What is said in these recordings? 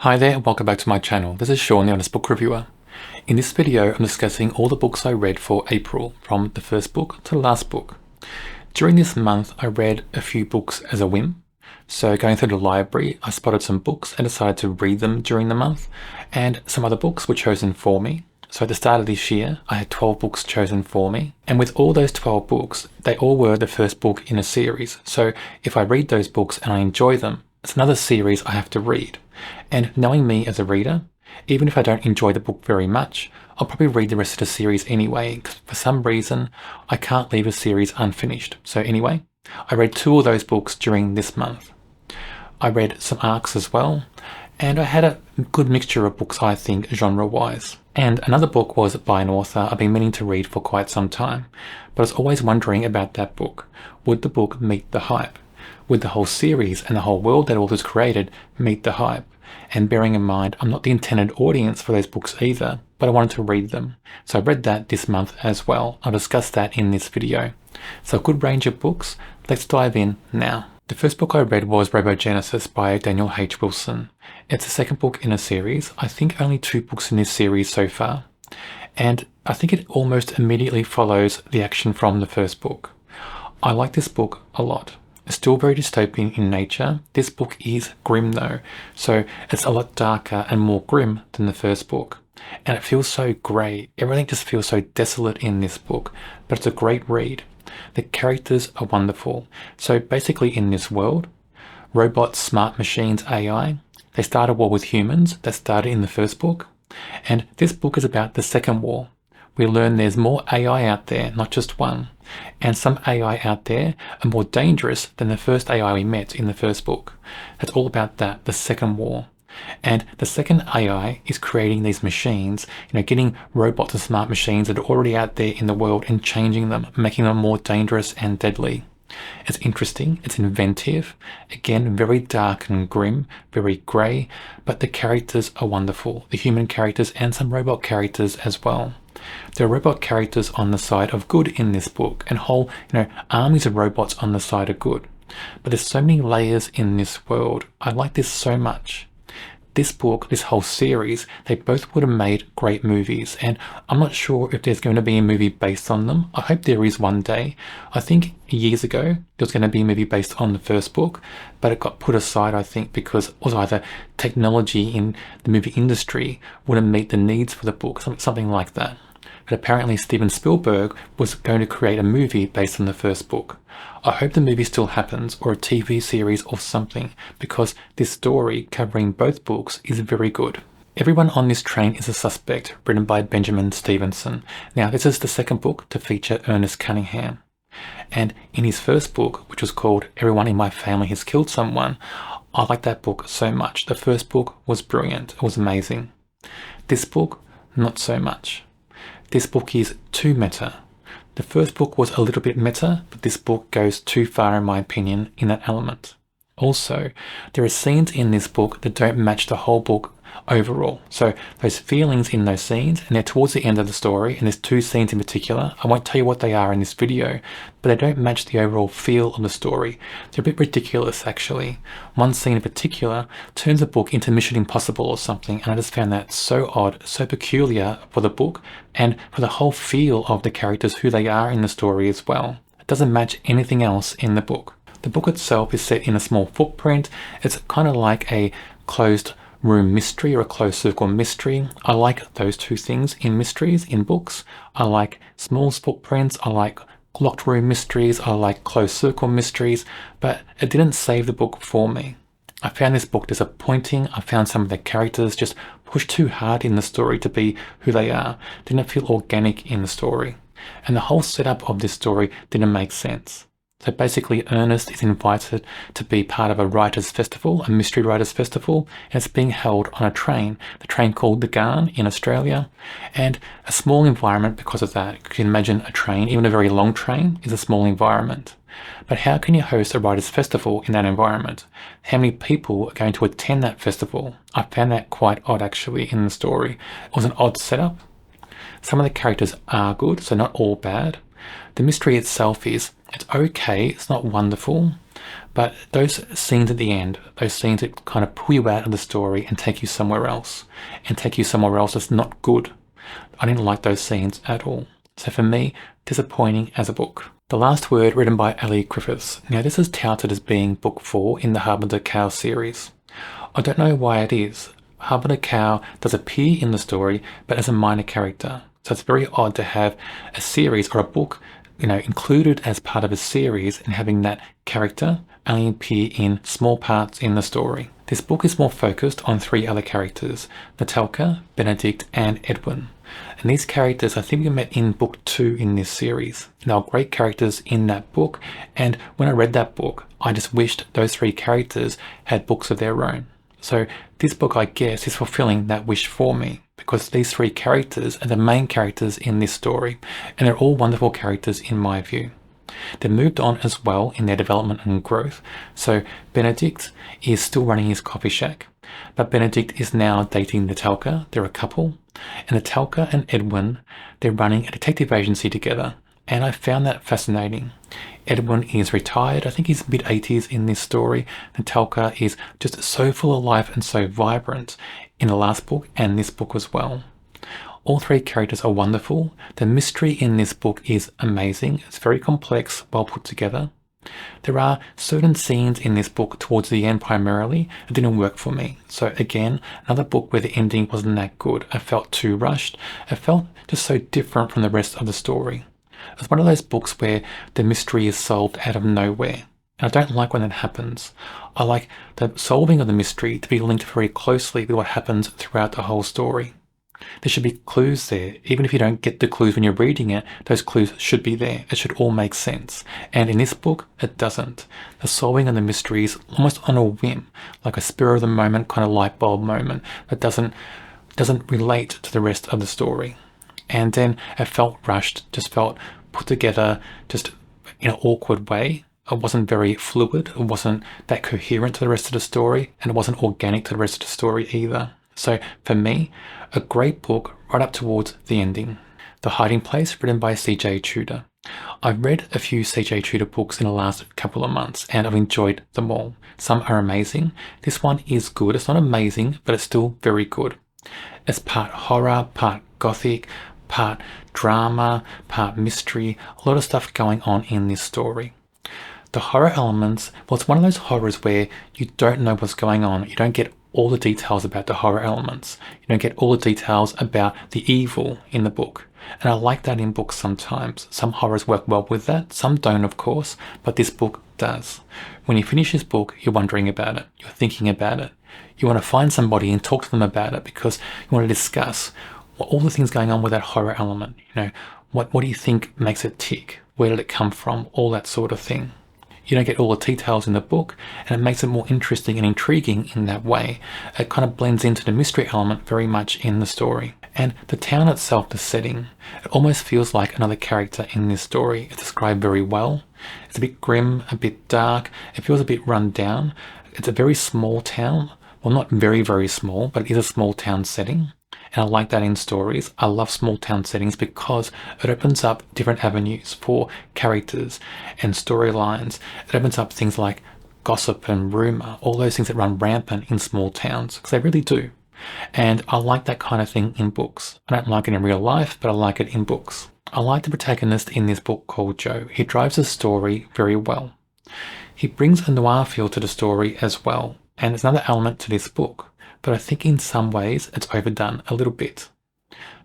Hi there and welcome back to my channel. This is Sean, the Honest Book Reviewer. In this video I'm discussing all the books I read for April, from the first book to the last book. During this month I read a few books as a whim. So going through the library I spotted some books and decided to read them during the month, and some other books were chosen for me. So at the start of this year I had 12 books chosen for me, and with all those 12 books they all were the first book in a series. So if I read those books and I enjoy them, it's another series I have to read. And knowing me as a reader, even if I don't enjoy the book very much, I'll probably read the rest of the series anyway, because for some reason I can't leave a series unfinished. So anyway, I read 2 of those books during this month. I read some arcs as well, and I had a good mixture of books I think genre-wise. And another book was by an author I've been meaning to read for quite some time, but I was always wondering about that book. Would the book meet the hype? Would the whole series and the whole world that authors created meet the hype? And bearing in mind, I'm not the intended audience for those books either, but I wanted to read them. So I read that this month as well. I'll discuss that in this video. So a good range of books. Let's dive in now. The first book I read was Robegenisis by Daniel H. Wilson. It's the second book in a series. I think only 2 books in this series so far. And I think it almost immediately follows the action from the first book. I like this book a lot. It's still very dystopian in nature. This book is grim though, so it's a lot darker and more grim than the first book. And it feels so grey. Everything just feels so desolate in this book, but it's a great read. The characters are wonderful. So basically in this world, robots, smart machines, AI, they start a war with humans that started in the first book. And this book is about the second war. We learn there's more AI out there, not just one. And some AI out there are more dangerous than the first AI we met in the first book. That's all about that, the second war. And the second AI is creating these machines, getting robots and smart machines that are already out there in the world and changing them, making them more dangerous and deadly. It's interesting, it's inventive, again very dark and grim, very grey, but the characters are wonderful, the human characters and some robot characters as well. There are robot characters on the side of good in this book, and whole, armies of robots on the side of good. But there's so many layers in this world. I like this so much. This book, this whole series, they both would have made great movies, and I'm not sure if there's going to be a movie based on them. I hope there is one day. I think years ago there was going to be a movie based on the first book, but it got put aside, I think, because it was either technology in the movie industry wouldn't meet the needs for the book, something like that. But apparently Steven Spielberg was going to create a movie based on the first book. I hope the movie still happens, or a TV series or something, because this story covering both books is very good. Everyone on this Train is a Suspect, written by Benjamin Stevenson. Now this is the second book to feature Ernest Cunningham. And in his first book, which was called Everyone in My Family Has Killed Someone, I liked that book so much. The first book was brilliant, it was amazing. This book, not so much. This book is too meta. The first book was a little bit meta, but this book goes too far in my opinion in that element. Also, there are scenes in this book that don't match the whole book overall. So those feelings in those scenes, and they're towards the end of the story, and there's 2 scenes in particular. I won't tell you what they are in this video, but they don't match the overall feel of the story. They're a bit ridiculous actually. One scene in particular turns the book into Mission Impossible or something, and I just found that so odd, so peculiar for the book, and for the whole feel of the characters, who they are in the story as well. It doesn't match anything else in the book. The book itself is set in a small footprint. It's kind of like a closed room mystery or a closed circle mystery. I like those 2 things in mysteries, in books. I like small footprints, I like locked room mysteries, I like closed circle mysteries, but it didn't save the book for me. I found this book disappointing. I found some of the characters just pushed too hard in the story to be who they are. Didn't feel organic in the story. And the whole setup of this story didn't make sense. So basically Ernest is invited to be part of a writers' festival, a mystery writers' festival, and it's being held on a train, the train called the Garn in Australia, and a small environment because of that. You can imagine a train, even a very long train, is a small environment. But how can you host a writers' festival in that environment? How many people are going to attend that festival? I found that quite odd actually in the story. It was an odd setup. Some of the characters are good, so not all bad. The mystery itself it's okay, it's not wonderful. But those scenes at the end, those scenes that kind of pull you out of the story and take you somewhere else, that's not good. I didn't like those scenes at all. So for me, disappointing as a book. The Last Word, written by Elly Griffiths. Now this is touted as being book 4 in the Harbinger Cow series. I don't know why it is. Harbinger Cow does appear in the story, but as a minor character. So it's very odd to have a series or a book, included as part of a series and having that character only appear in small parts in the story. This book is more focused on 3 other characters, Natalka, Benedict, and Edwin. And these characters I think we met in book 2 in this series. They are great characters in that book, and when I read that book, I just wished those 3 characters had books of their own. So this book, I guess, is fulfilling that wish for me, because these 3 characters are the main characters in this story, and they're all wonderful characters in my view. They've moved on as well in their development and growth. So Benedict is still running his coffee shack, but Benedict is now dating Natalka. They're a couple, and Natalka and Edwin, they're running a detective agency together, and I found that fascinating. Edwin is retired. I think he's mid-80s in this story. Natalka is just so full of life and so vibrant in the last book and this book as well. All 3 characters are wonderful. The mystery in this book is amazing. It's very complex, well put together. There are certain scenes in this book towards the end primarily that didn't work for me. So again, another book where the ending wasn't that good. I felt too rushed. I felt just so different from the rest of the story. It's one of those books where the mystery is solved out of nowhere. And I don't like when that happens. I like the solving of the mystery to be linked very closely with what happens throughout the whole story. There should be clues there. Even if you don't get the clues when you're reading it, those clues should be there. It should all make sense. And in this book, it doesn't. The solving of the mystery is almost on a whim, like a spur of the moment kind of light bulb moment that doesn't relate to the rest of the story. And then it felt rushed, just felt put together just in an awkward way. It wasn't very fluid. It wasn't that coherent to the rest of the story, and it wasn't organic to the rest of the story either. So for me, a great book right up towards the ending. The Hiding Place, written by CJ Tudor. I've read a few CJ Tudor books in the last couple of months, and I've enjoyed them all. Some are amazing. This one is good. It's not amazing, but it's still very good. It's part horror, part gothic, part drama, part mystery, a lot of stuff going on in this story. The horror elements, well, it's one of those horrors where you don't know what's going on. You don't get all the details about the horror elements. You don't get all the details about the evil in the book. And I like that in books sometimes. Some horrors work well with that, some don't of course, but this book does. When you finish this book, you're wondering about it. You're thinking about it. You want to find somebody and talk to them about it because you want to discuss all the things going on with that horror element. What do you think makes it tick? Where did it come from? All that sort of thing. You don't get all the details in the book, and it makes it more interesting and intriguing in that way. It kind of blends into the mystery element very much in the story. And the town itself, the setting, it almost feels like another character in this story. It's described very well. It's a bit grim, a bit dark. It feels a bit run down. It's a very small town. Well, not very, very small, but it is a small town setting. And I like that in stories. I love small town settings because it opens up different avenues for characters and storylines. It opens up things like gossip and rumour, all those things that run rampant in small towns, because they really do. And I like that kind of thing in books. I don't like it in real life, but I like it in books. I like the protagonist in this book called Joe. He drives the story very well. He brings a noir feel to the story as well, and it's another element to this book. But I think in some ways it's overdone a little bit.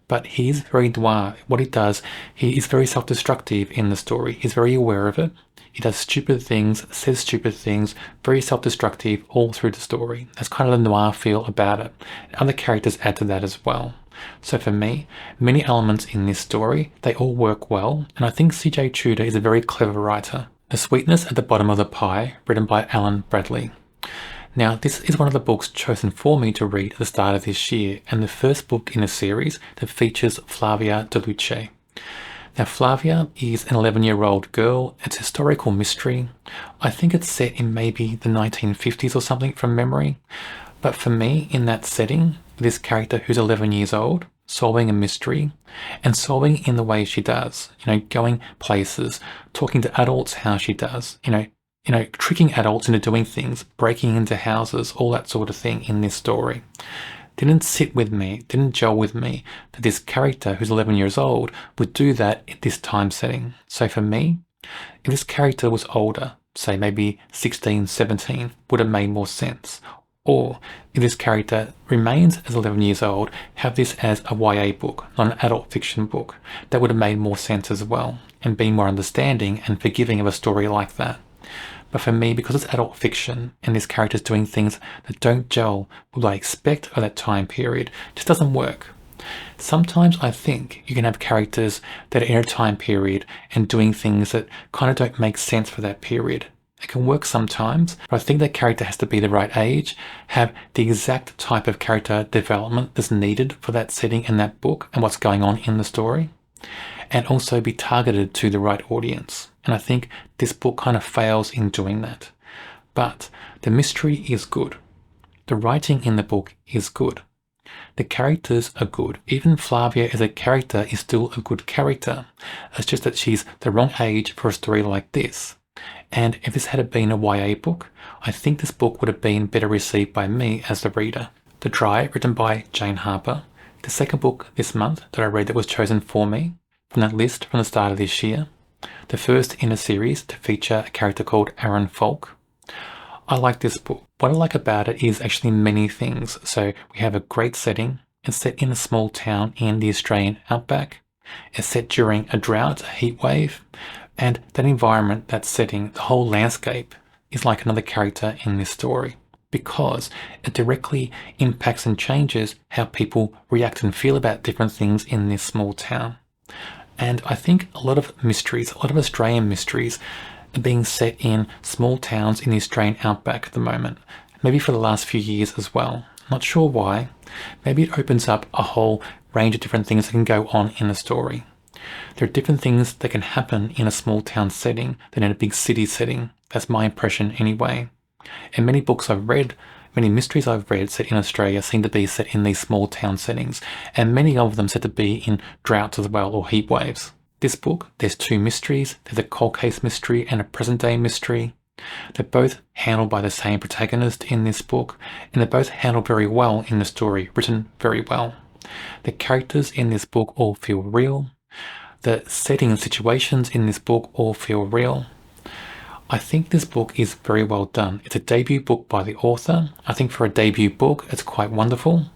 But he is very noir. What he does, he is very self-destructive in the story. He's very aware of it. He does stupid things, says stupid things, very self-destructive all through the story. That's kind of the noir feel about it. Other characters add to that as well. So for me, many elements in this story, they all work well, and I think CJ Tudor is a very clever writer. The Sweetness at the Bottom of the Pie, written by Alan Bradley. Now, this is one of the books chosen for me to read at the start of this year, and the first book in a series that features Flavia De Luce. Now, Flavia is an 11-year-old girl. It's a historical mystery. I think it's set in maybe the 1950s or something from memory. But for me, in that setting, this character who's 11 years old, solving a mystery, and solving in the way she does, going places, talking to adults how she does, tricking adults into doing things, breaking into houses, all that sort of thing in this story. Didn't sit with me, didn't gel with me that this character who's 11 years old would do that at this time setting. So for me, if this character was older, say maybe 16, 17, would have made more sense. Or if this character remains as 11 years old, have this as a YA book, not an adult fiction book. That would have made more sense as well, and been more understanding and forgiving of a story like that. But for me, because it's adult fiction and this character's doing things that don't gel with what I expect of that time period, it just doesn't work. Sometimes I think you can have characters that are in a time period and doing things that kind of don't make sense for that period. It can work sometimes, but I think that character has to be the right age, have the exact type of character development that's needed for that setting in that book and what's going on in the story, and also be targeted to the right audience. And I think this book kind of fails in doing that. But the mystery is good. The writing in the book is good. The characters are good. Even Flavia as a character is still a good character. It's just that she's the wrong age for a story like this. And if this had been a YA book, I think this book would have been better received by me as the reader. The Dry, written by Jane Harper, the second book this month that I read that was chosen for me from that list from the start of this year. The first in a series to feature a character called Aaron Falk. I like this book. What I like about it is actually many things. So we have a great setting. It's set in a small town in the Australian outback. It's set during a drought, a heat wave, and that environment, that setting, the whole landscape is like another character in this story because it directly impacts and changes how people react and feel about different things in this small town. And I think a lot of mysteries, a lot of Australian mysteries are being set in small towns in the Australian outback at the moment, maybe for the last few years as well. Not sure why. Maybe it opens up a whole range of different things that can go on in a story. There are different things that can happen in a small town setting than in a big city setting. That's my impression anyway. And many books I've read, many mysteries I've read set in Australia seem to be set in these small town settings, and many of them set to be in droughts as well or heat waves. This book, there's two mysteries. There's a cold case mystery and a present day mystery. They're both handled by the same protagonist in this book, and they're both handled very well in the story, written very well. The characters in this book all feel real. The setting and situations in this book all feel real. I think this book is very well done. It's a debut book by the author. I think for a debut book, it's quite wonderful.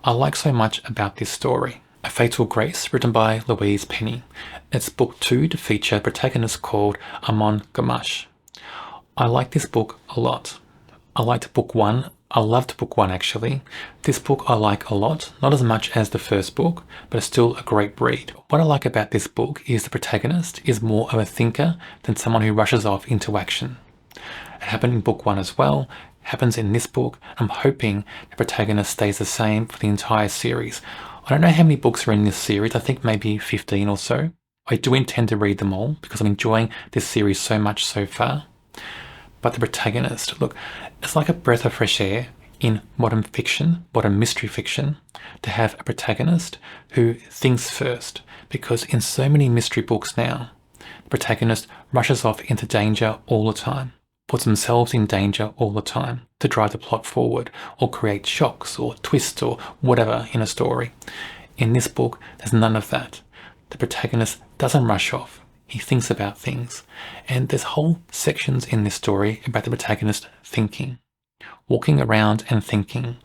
I like so much about this story. A Fatal Grace, written by Louise Penny. It's book 2 to feature a protagonist called Amon Gamache. I like this book a lot. I liked book 1. I loved book 1 actually. This book I like a lot, not as much as the first book, but it's still a great read. What I like about this book is the protagonist is more of a thinker than someone who rushes off into action. It happened in book 1 as well, happens in this book. I'm hoping the protagonist stays the same for the entire series. I don't know how many books are in this series, I think maybe 15 or so. I do intend to read them all because I'm enjoying this series so much so far. But the protagonist, look, it's like a breath of fresh air in modern fiction, modern mystery fiction, to have a protagonist who thinks first. Because in so many mystery books now, the protagonist rushes off into danger all the time, puts themselves in danger all the time to drive the plot forward or create shocks or twists or whatever in a story. In this book, there's none of that. The protagonist doesn't rush off. He thinks about things. And there's whole sections in this story about the protagonist thinking, walking around and thinking,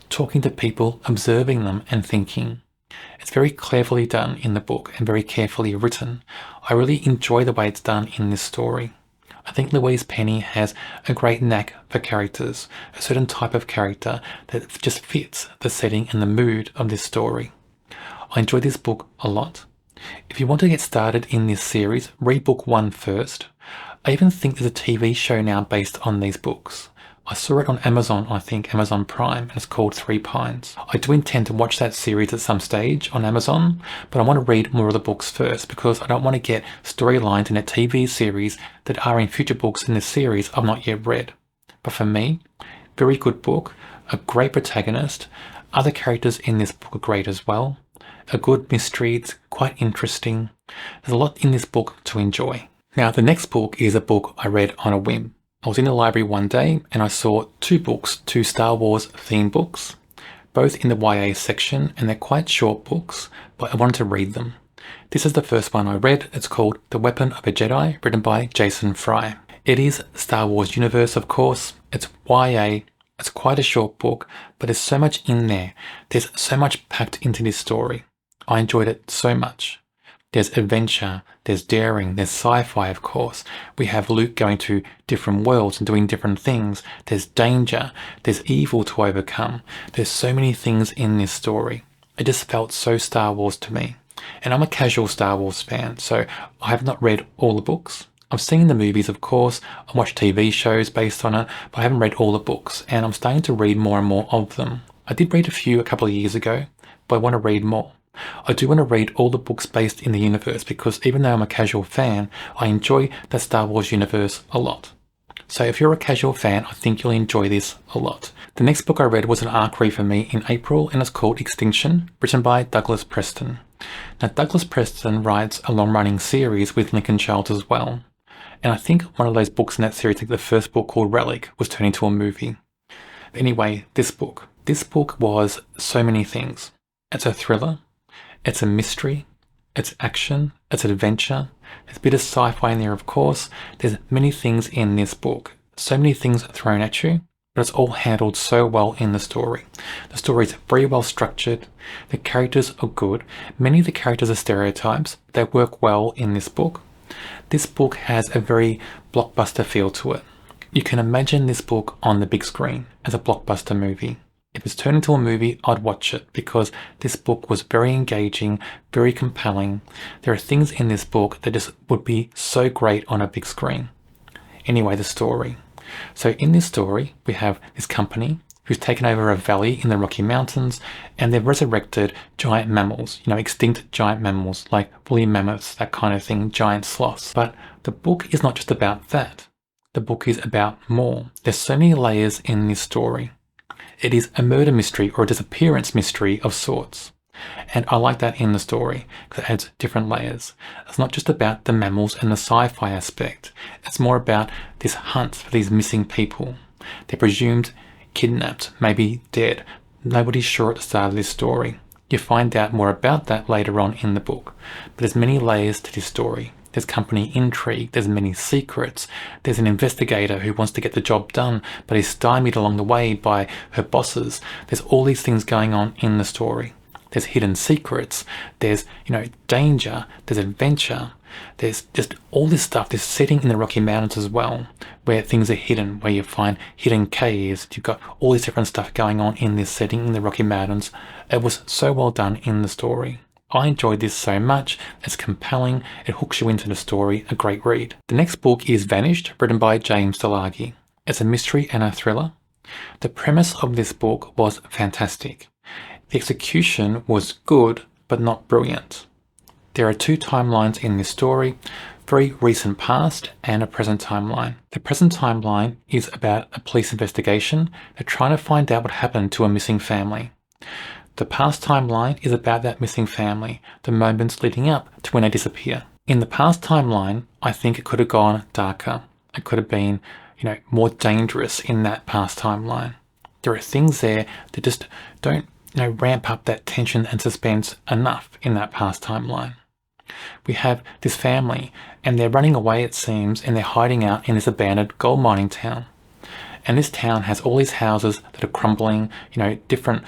talking to people, observing them and thinking. It's very cleverly done in the book and very carefully written. I really enjoy the way it's done in this story. I think Louise Penny has a great knack for characters, a certain type of character that just fits the setting and the mood of this story. I enjoy this book a lot. If you want to get started in this series, read book 1 first. I even think there's a TV show now based on these books. I saw it on Amazon, I think, Amazon Prime, and it's called Three Pines. I do intend to watch that series at some stage on Amazon, but I want to read more of the books first because I don't want to get storylines in a TV series that are in future books in this series I've not yet read. But for me, very good book, a great protagonist. Other characters in this book are great as well. A good mystery, it's quite interesting. There's a lot in this book to enjoy. Now, the next book is a book I read on a whim. I was in the library one day and I saw two Star Wars theme books, both in the YA section, and they're quite short books, but I wanted to read them. This is the first one I read. It's called The Weapon of a Jedi, written by Jason Fry. It is Star Wars universe, of course. It's YA. It's quite a short book, but there's so much in there. There's so much packed into this story. I enjoyed it so much. There's adventure, there's daring, there's sci-fi, of course. We have Luke going to different worlds and doing different things. There's danger, there's evil to overcome. There's so many things in this story. It just felt so Star Wars to me. And I'm a casual Star Wars fan, so I have not read all the books. I've seen the movies, of course. I've watched TV shows based on it, but I haven't read all the books, and I'm starting to read more and more of them. I did read a few a couple of years ago, but I want to read more. I do want to read all the books based in the universe because even though I'm a casual fan, I enjoy the Star Wars universe a lot. So if you're a casual fan, I think you'll enjoy this a lot. The next book I read was an arc read for me in April, and it's called Extinction, written by Douglas Preston. Now, Douglas Preston writes a long-running series with Lincoln Childs as well. And I think one of those books in that series, I think the first book called Relic, was turned into a movie. But anyway, this book was so many things. It's a thriller. It's a mystery, it's action, it's adventure, there's a bit of sci-fi in there, of course. There's many things in this book, so many things thrown at you, but it's all handled so well in the story. The story is very well structured, the characters are good, many of the characters are stereotypes, they work well in this book. This book has a very blockbuster feel to it. You can imagine this book on the big screen as a blockbuster movie. If it's turned into a movie, I'd watch it because this book was very engaging, very compelling. There are things in this book that just would be so great on a big screen. Anyway, the story. So in this story, we have this company who's taken over a valley in the Rocky Mountains, and they've resurrected giant mammals, extinct giant mammals like woolly mammoths, that kind of thing, giant sloths. But the book is not just about that. The book is about more. There's so many layers in this story. It is a murder mystery or a disappearance mystery of sorts. And I like that in the story because it adds different layers. It's not just about the mammals and the sci-fi aspect. It's more about this hunt for these missing people. They're presumed kidnapped, maybe dead. Nobody's sure at the start of this story. You find out more about that later on in the book. But there's many layers to this story. There's company intrigue, there's many secrets, there's an investigator who wants to get the job done but is stymied along the way by her bosses. There's all these things going on in the story. There's hidden secrets, there's, danger, there's adventure, there's just all this stuff. There's setting in the Rocky Mountains as well, where things are hidden, where you find hidden caves. You've got all this different stuff going on in this setting in the Rocky Mountains. It was so well done in the story. I enjoyed this so much. It's compelling. It hooks you into the story. A great read. The next book is Vanished, written by James Delargy. It's a mystery and a thriller. The premise of this book was fantastic. The execution was good, but not brilliant. There are two timelines in this story, very recent past and a present timeline. The present timeline is about a police investigation. They're trying to find out what happened to a missing family. The past timeline is about that missing family, the moments leading up to when they disappear. In the past timeline, I think it could have gone darker. It could have been, more dangerous in that past timeline. There are things there that just don't, ramp up that tension and suspense enough in that past timeline. We have this family, and they're running away, it seems, and they're hiding out in this abandoned gold mining town. And this town has all these houses that are crumbling, different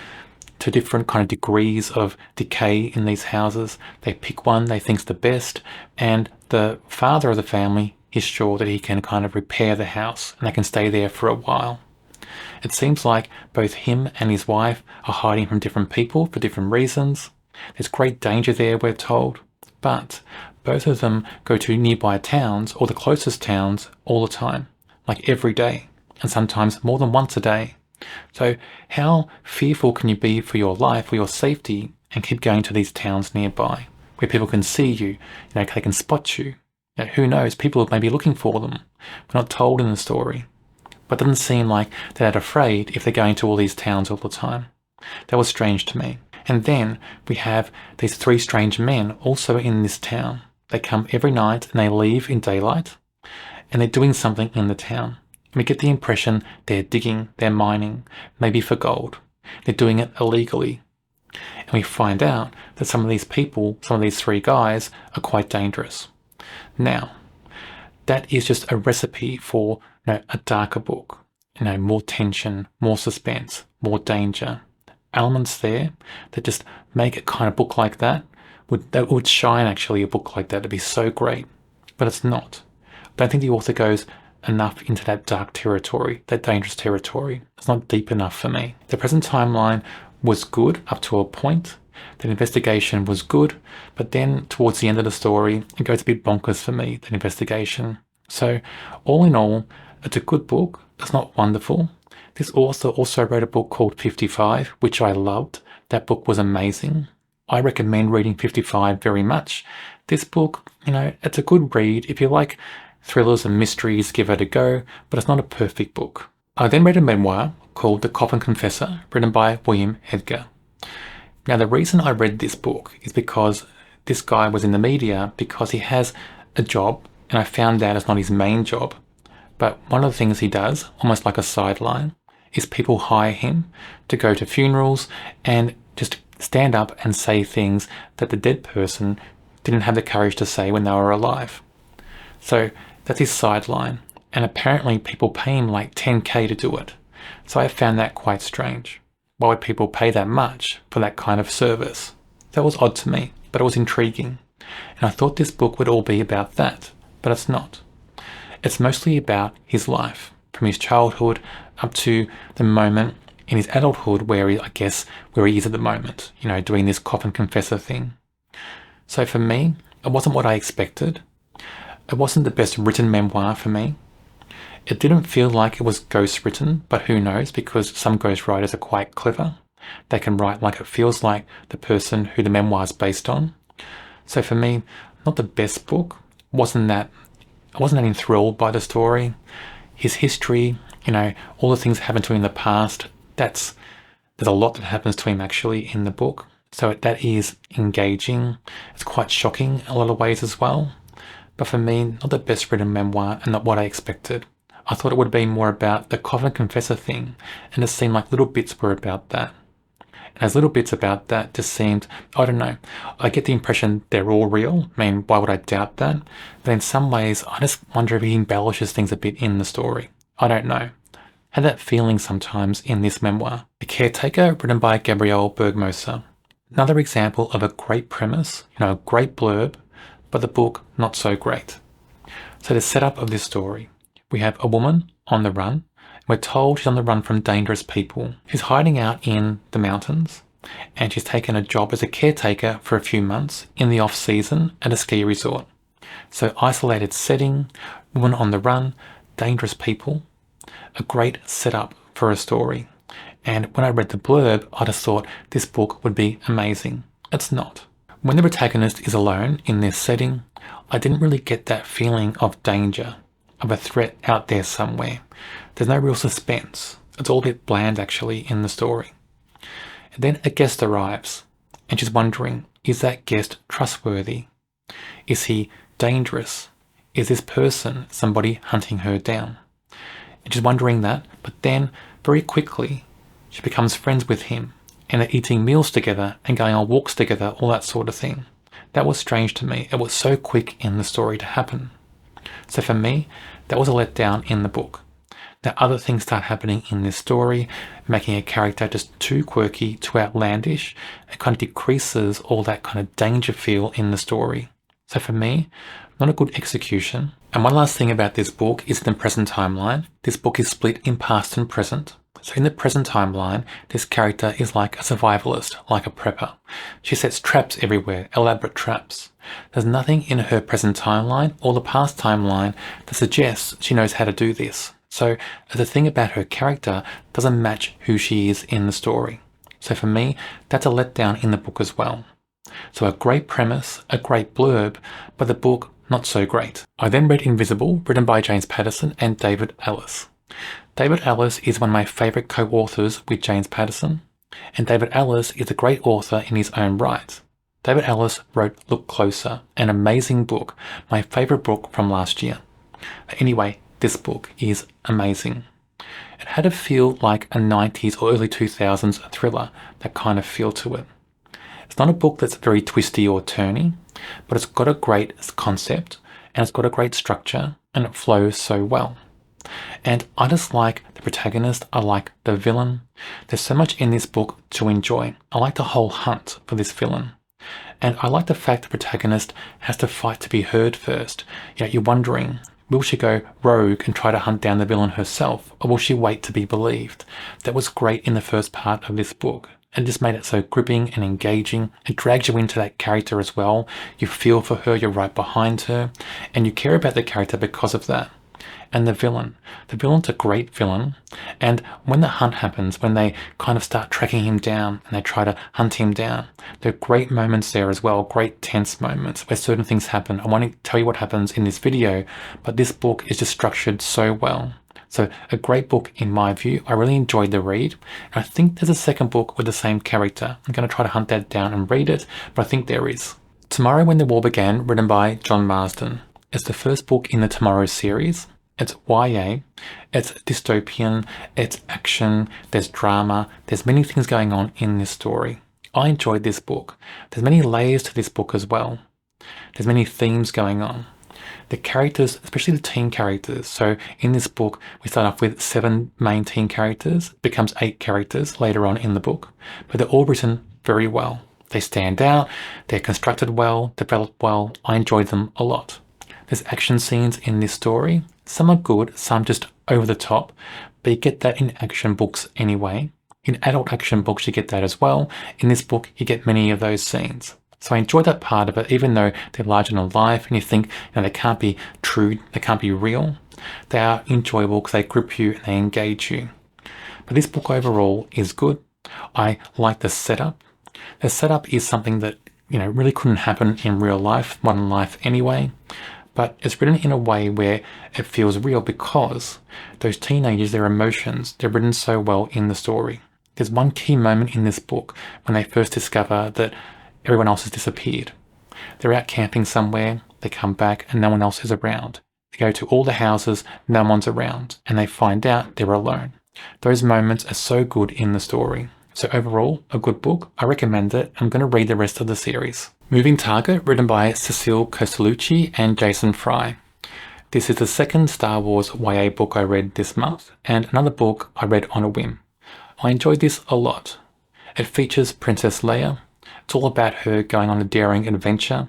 kind of degrees of decay in these houses. They pick one they think's the best, and the father of the family is sure that he can kind of repair the house and they can stay there for a while. It seems like both him and his wife are hiding from different people for different reasons. There's great danger there, we're told, but both of them go to nearby towns or the closest towns all the time, like every day, and sometimes more than once a day. So how fearful can you be for your life or your safety and keep going to these towns nearby where people can see you, they can spot you. Who knows, people may be looking for them. We're not told in the story. But it doesn't seem like they're that afraid if they're going to all these towns all the time. That was strange to me. And then we have these three strange men also in this town. They come every night and they leave in daylight, and they're doing something in the town. We get the impression they're digging, they're mining, maybe for gold. They're doing it illegally. And we find out that some of these people, some of these three guys, are quite dangerous. Now, that is just a recipe for a darker book. More tension, more suspense, more danger. Elements there that just make a kind of book like that would shine actually, a book like that. It'd be so great. But it's not. I don't think the author goes enough into that dark territory, that dangerous territory. It's not deep enough for me. The present timeline was good up to a point. The investigation was good, but then towards the end of the story, it goes a bit bonkers for me, that investigation. So all in all, it's a good book. It's not wonderful. This author also wrote a book called 55, which I loved. That book was amazing. I recommend reading 55 very much. This book, it's a good read. If you like thrillers and mysteries, give it a go, but it's not a perfect book. I then read a memoir called The Coffin Confessor, written by William Edgar. Now, the reason I read this book is because this guy was in the media because he has a job, and I found out it's not his main job. But one of the things he does, almost like a sideline, is people hire him to go to funerals and just stand up and say things that the dead person didn't have the courage to say when they were alive. So that's his sideline, and apparently people pay him like $10,000 to do it. So I found that quite strange. Why would people pay that much for that kind of service? That was odd to me, but it was intriguing. And I thought this book would all be about that, but it's not. It's mostly about his life, from his childhood up to the moment in his adulthood where he is at the moment, doing this Coffin Confessor thing. So for me, it wasn't what I expected. It wasn't the best written memoir for me. It didn't feel like it was ghost written, but who knows, because some ghost writers are quite clever. They can write like it feels like the person who the memoir is based on. So for me, not the best book. I wasn't that enthralled by the story. His history, all the things that happened to him in the past, there's a lot that happens to him actually in the book. So that is engaging. It's quite shocking in a lot of ways as well. But for me, not the best written memoir and not what I expected. I thought it would be more about the Coffin Confessor thing, and it seemed like little bits were about that. And as little bits about that just seemed, I don't know, I get the impression they're all real. I mean, why would I doubt that? But in some ways, I just wonder if he embellishes things a bit in the story. I don't know. Had that feeling sometimes in this memoir. The Caretaker, written by Gabriel Bergmoser. Another example of a great premise, a great blurb, but the book not so great. So the setup of this story. We have a woman on the run. We're told she's on the run from dangerous people. She's hiding out in the mountains, and she's taken a job as a caretaker for a few months in the off-season at a ski resort. So isolated setting, woman on the run, dangerous people. A great setup for a story. And when I read the blurb, I just thought this book would be amazing. It's not. When the protagonist is alone in this setting, I didn't really get that feeling of danger, of a threat out there somewhere. There's no real suspense. It's all a bit bland actually in the story. And then a guest arrives, and she's wondering, is that guest trustworthy? Is he dangerous? Is this person somebody hunting her down? And she's wondering that, but then very quickly she becomes friends with him, and they're eating meals together and going on walks together, all that sort of thing. That was strange to me. It was so quick in the story to happen. So for me, that was a letdown in the book. Now other things start happening in this story, making a character just too quirky, too outlandish. It kind of decreases all that kind of danger feel in the story. So for me, not a good execution. And one last thing about this book is the present timeline. This book is split in past and present. So in the present timeline, this character is like a survivalist, like a prepper. She sets traps everywhere, elaborate traps. There's nothing in her present timeline or the past timeline that suggests she knows how to do this. So the thing about her character doesn't match who she is in the story. So for me, that's a letdown in the book as well. So a great premise, a great blurb, but the book not so great. I then read Invisible, written by James Patterson and David Ellis. David Ellis is one of my favourite co-authors with James Patterson, and David Ellis is a great author in his own right. David Ellis wrote Look Closer, an amazing book, my favourite book from last year. Anyway, this book is amazing. It had a feel like a 90s or early 2000s thriller, that kind of feel to it. It's not a book that's very twisty or turny, but it's got a great concept and it's got a great structure and it flows so well. And I just like the protagonist, I like the villain. There's so much in this book to enjoy. I like the whole hunt for this villain. And I like the fact the protagonist has to fight to be heard first. You're wondering, will she go rogue and try to hunt down the villain herself, or will she wait to be believed? That was great in the first part of this book. It just made it so gripping and engaging. It drags you into that character as well. You feel for her, you're right behind her, and you care about the character because of that. And the villain's a great villain, and when the hunt happens, when they kind of start tracking him down and they try to hunt him down, there are great moments there as well, great tense moments where certain things happen. I want to tell you what happens in this video, but this book is just structured so well. So a great book in my view. I really enjoyed the read, and I think there's a second book with the same character. I'm going to try to hunt that down and read it, but I think there is. Tomorrow When the War Began, written by John Marsden. It's the first book in the Tomorrow series. It's YA, it's dystopian, it's action, there's drama, there's many things going on in this story. I enjoyed this book. There's many layers to this book as well. There's many themes going on. The characters, especially the teen characters, so in this book we start off with 7 main teen characters, it becomes 8 characters later on in the book, but they're all written very well. They stand out, they're constructed well, developed well. I enjoyed them a lot. There's action scenes in this story. Some are good, some just over the top, but you get that in action books anyway. In adult action books you get that as well. In this book you get many of those scenes. So I enjoyed that part of it, even though they're larger than life and you think they can't be true, they can't be real. They are enjoyable because they grip you and they engage you. But this book overall is good. I like the setup. The setup is something that really couldn't happen in real life, modern life anyway. But it's written in a way where it feels real because those teenagers, their emotions, they're written so well in the story. There's one key moment in this book when they first discover that everyone else has disappeared. They're out camping somewhere, they come back and no one else is around. They go to all the houses, no one's around, and they find out they're alone. Those moments are so good in the story. So overall, a good book. I recommend it. I'm going to read the rest of the series. Moving Target, written by Cecil Castellucci and Jason Fry. This is the second Star Wars YA book I read this month, and another book I read on a whim. I enjoyed this a lot. It features Princess Leia. It's all about her going on a daring adventure,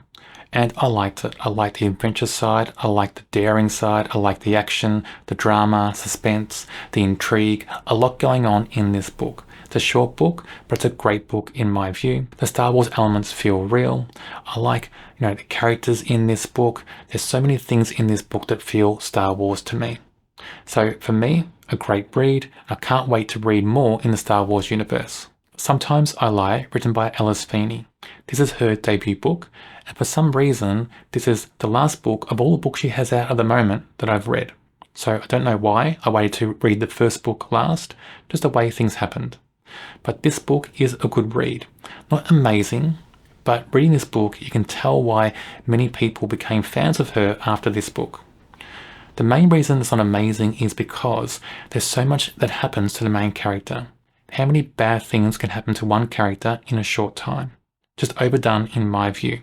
and I liked it. I liked the adventure side, I liked the daring side, I liked the action, the drama, suspense, the intrigue, a lot going on in this book. It's a short book, but it's a great book in my view. The Star Wars elements feel real. I like, the characters in this book. There's so many things in this book that feel Star Wars to me. So for me, a great read. I can't wait to read more in the Star Wars universe. Sometimes I Lie, written by Ellis Feeney. This is her debut book, and for some reason, this is the last book of all the books she has out at the moment that I've read. So I don't know why I waited to read the first book last, just the way things happened. But this book is a good read. Not amazing, but reading this book, you can tell why many people became fans of her after this book. The main reason it's not amazing is because there's so much that happens to the main character. How many bad things can happen to one character in a short time? Just overdone in my view.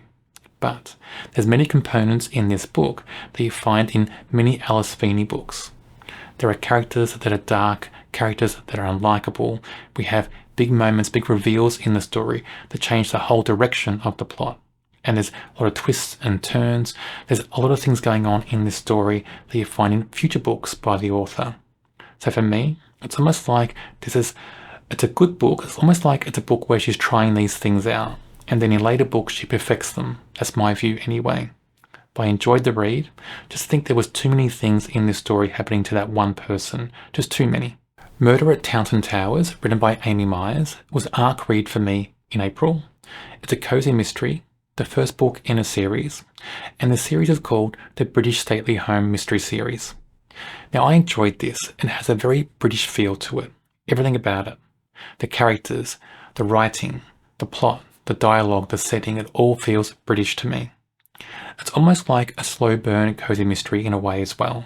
But there's many components in this book that you find in many Ellis Feeney books. There are characters that are dark, characters that are unlikable. We have big moments, big reveals in the story that change the whole direction of the plot. And there's a lot of twists and turns. There's a lot of things going on in this story that you find in future books by the author. So for me, it's almost like it's a good book. It's almost like it's a book where she's trying these things out. And then in later books, she perfects them. That's my view anyway. But I enjoyed the read. Just think there was too many things in this story happening to that one person. Just too many. Murder at Tanton Towers, written by Amy Myers, was an arc read for me in April. It's a cozy mystery, the first book in a series, and the series is called the British Stately Home Mystery Series. Now I enjoyed this. It has a very British feel to it. Everything about it. The characters, the writing, the plot, the dialogue, the setting, it all feels British to me. It's almost like a slow burn cozy mystery in a way as well.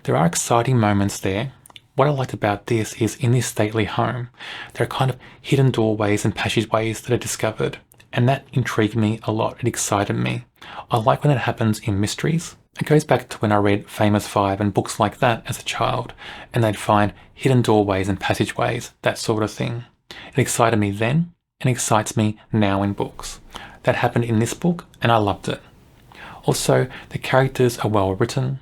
There are exciting moments there. What I liked about this is in this stately home, there are kind of hidden doorways and passageways that are discovered, and that intrigued me a lot. It excited me. I like when it happens in mysteries. It goes back to when I read Famous Five and books like that as a child, and they'd find hidden doorways and passageways, that sort of thing. It excited me then, and excites me now in books. That happened in this book, and I loved it. Also, the characters are well written.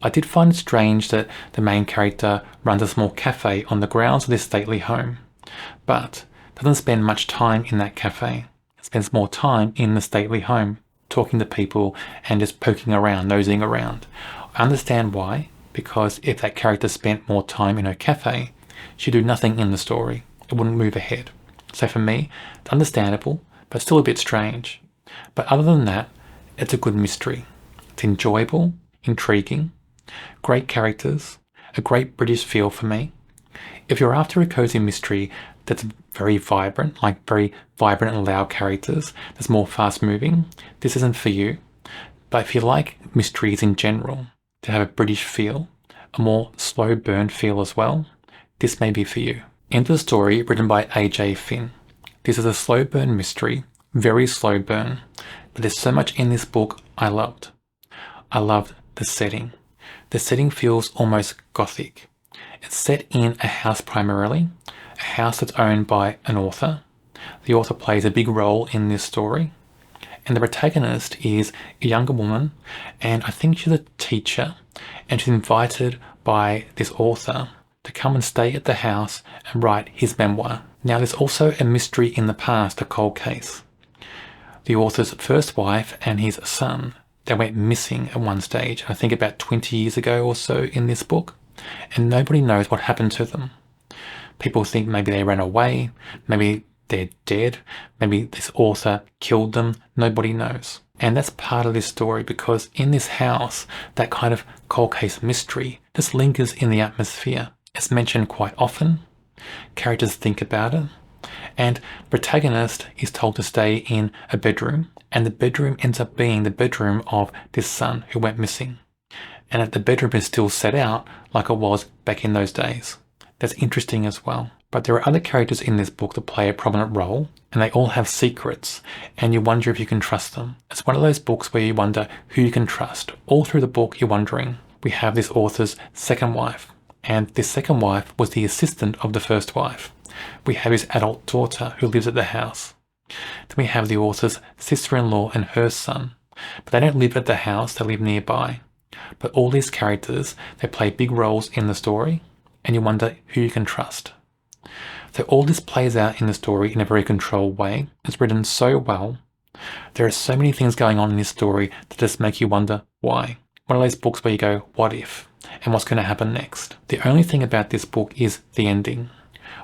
I did find it strange that the main character runs a small cafe on the grounds of this stately home, but doesn't spend much time in that cafe. It spends more time in the stately home, talking to people and just poking around, nosing around. I understand why, because if that character spent more time in her cafe, she'd do nothing in the story. It wouldn't move ahead. So for me, it's understandable, but still a bit strange. But other than that, it's a good mystery. It's enjoyable, intriguing, great characters, a great British feel for me. If you're after a cozy mystery that's very vibrant and loud characters, that's more fast moving, this isn't for you. But if you like mysteries in general, to have a British feel, a more slow burn feel as well, this may be for you. End of the story, written by AJ Finn. This is a slow burn mystery, very slow burn, but there's so much in this book I loved. I loved the setting. The setting feels almost gothic. It's set in a house primarily, a house that's owned by an author. The author plays a big role in this story. And the protagonist is a younger woman, and I think she's a teacher, and she's invited by this author to come and stay at the house and write his memoir. Now there's also a mystery in the past, a cold case. The author's first wife and his son, they went missing at one stage, I think about 20 years ago or so in this book, and nobody knows what happened to them. People think maybe they ran away, maybe they're dead, maybe this author killed them, nobody knows. And that's part of this story, because in this house, that kind of cold case mystery just lingers in the atmosphere. It's mentioned quite often, characters think about it, and the protagonist is told to stay in a bedroom, and the bedroom ends up being the bedroom of this son who went missing. And the bedroom is still set out like it was back in those days. That's interesting as well. But there are other characters in this book that play a prominent role, and they all have secrets, and you wonder if you can trust them. It's one of those books where you wonder who you can trust. All through the book you're wondering. We have this author's second wife, and this second wife was the assistant of the first wife. We have his adult daughter who lives at the house. Then we have the author's sister-in-law and her son, but they don't live at the house, they live nearby. But all these characters, they play big roles in the story, and you wonder who you can trust. So all this plays out in the story in a very controlled way. It's written so well. There are so many things going on in this story that just make you wonder why. One of those books where you go, what if? And what's going to happen next? The only thing about this book is the ending.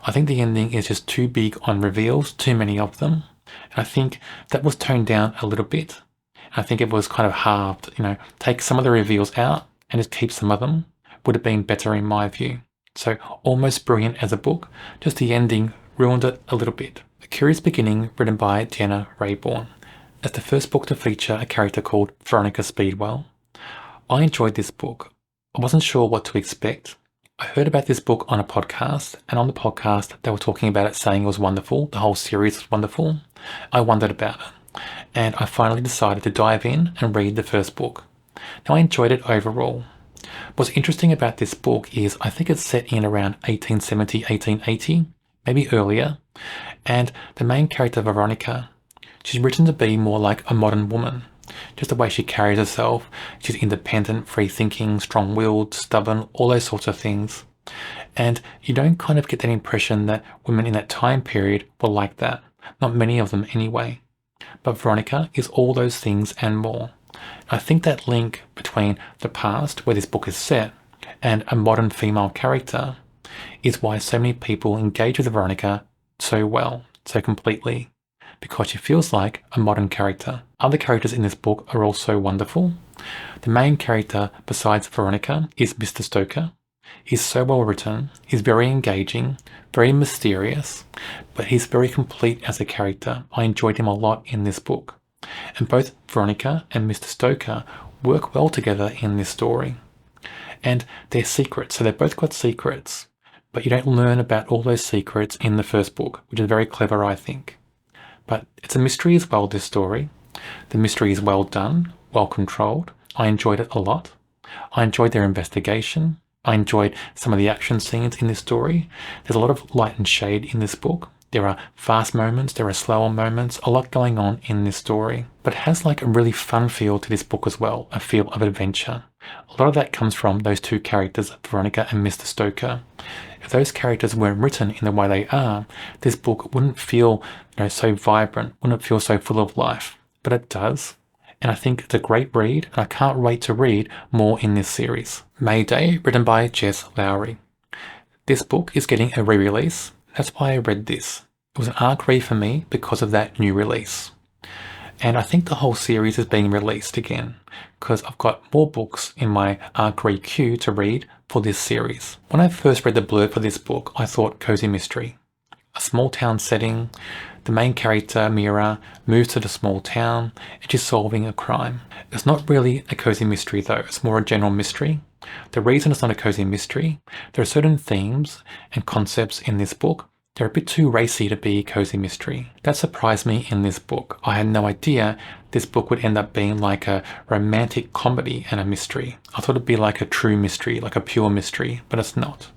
I think the ending is just too big on reveals, too many of them. And I think that was toned down a little bit. I think it was kind of halved, take some of the reveals out and just keep some of them. Would have been better in my view. So almost brilliant as a book, just the ending ruined it a little bit. A Curious Beginning, written by Deanna Raybourn. As the first book to feature a character called Veronica Speedwell. I enjoyed this book. I wasn't sure what to expect. I heard about this book on a podcast, and on the podcast they were talking about it, saying it was wonderful, the whole series was wonderful. I wondered about it, and I finally decided to dive in and read the first book. Now I enjoyed it overall. What's interesting about this book is I think it's set in around 1870, 1880, maybe earlier, and the main character, Veronica, she's written to be more like a modern woman. Just the way she carries herself, she's independent, free-thinking, strong-willed, stubborn, all those sorts of things. And you don't kind of get that impression that women in that time period were like that. Not many of them anyway. But Veronica is all those things and more. I think that link between the past, where this book is set, and a modern female character is why so many people engage with Veronica so well, so completely, because she feels like a modern character. Other characters in this book are also wonderful. The main character, besides Veronica, is Mr. Stoker. He's so well written, he's very engaging, very mysterious, but he's very complete as a character. I enjoyed him a lot in this book. And both Veronica and Mr. Stoker work well together in this story. And they're secrets, so they've both got secrets. But you don't learn about all those secrets in the first book, which is very clever, I think. But it's a mystery as well, this story. The mystery is well done, well controlled. I enjoyed it a lot. I enjoyed their investigation. I enjoyed some of the action scenes in this story. There's a lot of light and shade in this book. There are fast moments, there are slower moments, a lot going on in this story. But it has like a really fun feel to this book as well, a feel of adventure. A lot of that comes from those two characters, Veronica and Mr. Stoker. If those characters weren't written in the way they are, this book wouldn't feel so vibrant, wouldn't feel so full of life. But it does. And I think it's a great read, and I can't wait to read more in this series. Mayday, written by Jess Lourey. This book is getting a re-release. That's why I read this. It was an arc read for me because of that new release. And I think the whole series is being released again, because I've got more books in my arc read queue to read for this series. When I first read the blurb for this book, I thought cozy mystery. A small town setting, the main character, Mira, moves to the small town and she's solving a crime. It's not really a cozy mystery though, it's more a general mystery. The reason it's not a cozy mystery, there are certain themes and concepts in this book. They're a bit too racy to be a cozy mystery. That surprised me in this book. I had no idea this book would end up being like a romantic comedy and a mystery. I thought it'd be like a true mystery, like a pure mystery, but it's not.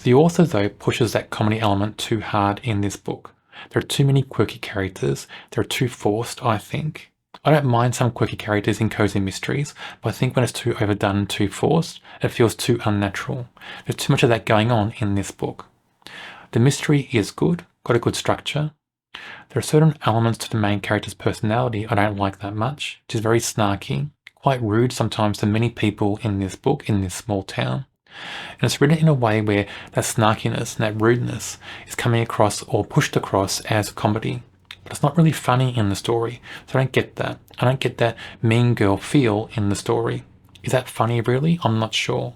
The author though pushes that comedy element too hard in this book. There are too many quirky characters. They're too forced, I think. I don't mind some quirky characters in cozy mysteries, but I think when it's too overdone and too forced, it feels too unnatural. There's too much of that going on in this book. The mystery is good, got a good structure. There are certain elements to the main character's personality I don't like that much, which is very snarky, quite rude sometimes to many people in this book, in this small town. And it's written in a way where that snarkiness and that rudeness is coming across or pushed across as a comedy. But it's not really funny in the story, so I don't get that. I don't get that mean girl feel in the story. Is that funny really? I'm not sure.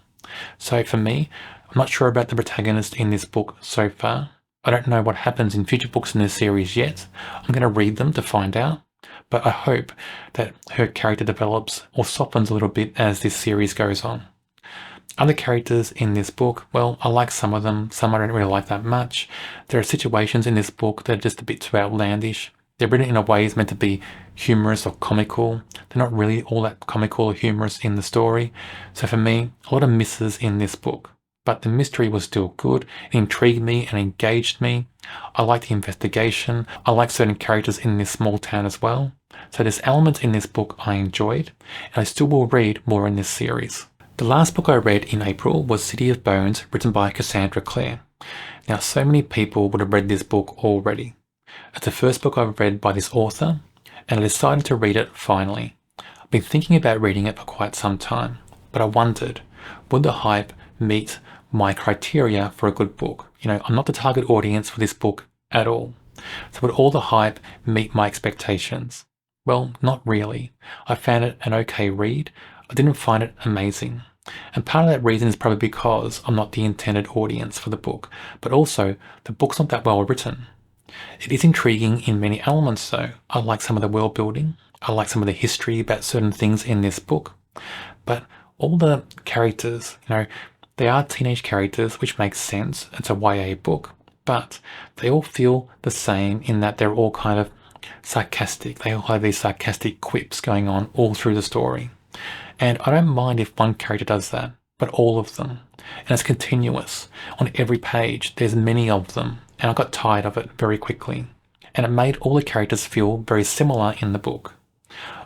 So for me, I'm not sure about the protagonist in this book so far. I don't know what happens in future books in this series yet. I'm going to read them to find out. But I hope that her character develops or softens a little bit as this series goes on. Other characters in this book, well, I like some of them, some I don't really like that much. There are situations in this book that are just a bit too outlandish. They're written in a way it's meant to be humorous or comical. They're not really all that comical or humorous in the story. So for me, a lot of misses in this book. But the mystery was still good. It intrigued me and engaged me. I liked the investigation. I liked certain characters in this small town as well. So there's elements in this book I enjoyed, and I still will read more in this series. The last book I read in April was City of Bones, written by Cassandra Clare. Now, so many people would have read this book already. It's the first book I've read by this author, and I decided to read it finally. I've been thinking about reading it for quite some time, but I wondered, would the hype meet my criteria for a good book? I'm not the target audience for this book at all. So would all the hype meet my expectations? Well, not really. I found it an okay read. I didn't find it amazing. And part of that reason is probably because I'm not the intended audience for the book, but also the book's not that well written. It is intriguing in many elements though. I like some of the world building. I like some of the history about certain things in this book. But all the characters, they are teenage characters, which makes sense. It's a YA book, but they all feel the same in that they're all kind of sarcastic. They all have these sarcastic quips going on all through the story. And I don't mind if one character does that, but all of them. And it's continuous. On every page, there's many of them. And I got tired of it very quickly. And it made all the characters feel very similar in the book.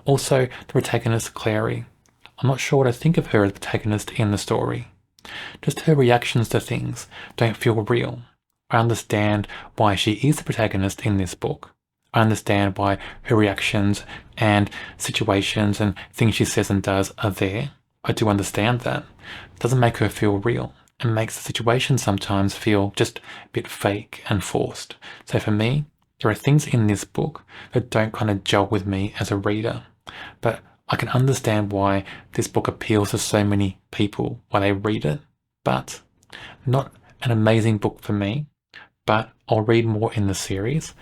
Also, the protagonist, Clare. I'm not sure what I think of her as the protagonist in the story. Just her reactions to things don't feel real. I understand why she is the protagonist in this book. I understand why her reactions and situations and things she says and does are there. I do understand that. It doesn't make her feel real. It makes the situation sometimes feel just a bit fake and forced. So for me, there are things in this book that don't kind of gel with me as a reader. But I can understand why this book appeals to so many people when they read it. But not an amazing book for me. But I'll read more in the series.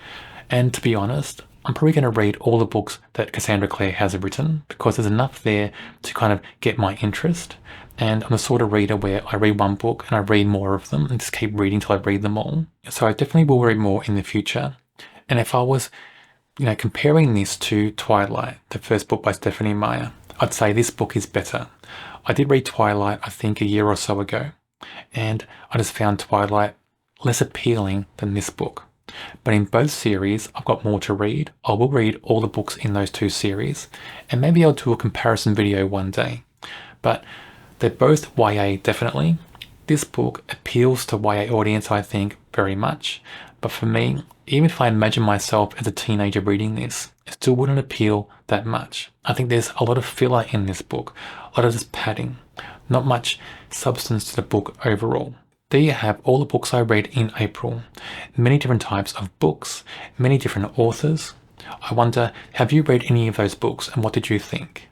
And to be honest, I'm probably going to read all the books that Cassandra Clare has written because there's enough there to kind of get my interest. And I'm the sort of reader where I read one book and I read more of them and just keep reading till I read them all. So I definitely will read more in the future. And if I was, comparing this to Twilight, the first book by Stephenie Meyer, I'd say this book is better. I did read Twilight, I think, a year or so ago, and I just found Twilight less appealing than this book. But in both series, I've got more to read. I will read all the books in those two series, and maybe I'll do a comparison video one day. But they're both YA, definitely. This book appeals to YA audience, I think, very much. But for me, even if I imagine myself as a teenager reading this, it still wouldn't appeal that much. I think there's a lot of filler in this book, a lot of just padding, not much substance to the book overall. There you have all the books I read in April. Many different types of books, many different authors. I wonder, have you read any of those books and what did you think?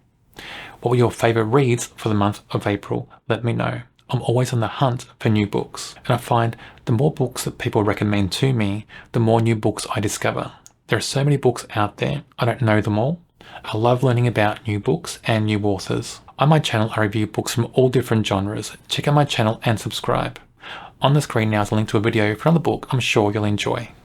What were your favourite reads for the month of April? Let me know. I'm always on the hunt for new books, and I find the more books that people recommend to me, the more new books I discover. There are so many books out there, I don't know them all. I love learning about new books and new authors. On my channel, I review books from all different genres. Check out my channel and subscribe. On the screen now is a link to a video for another book I'm sure you'll enjoy.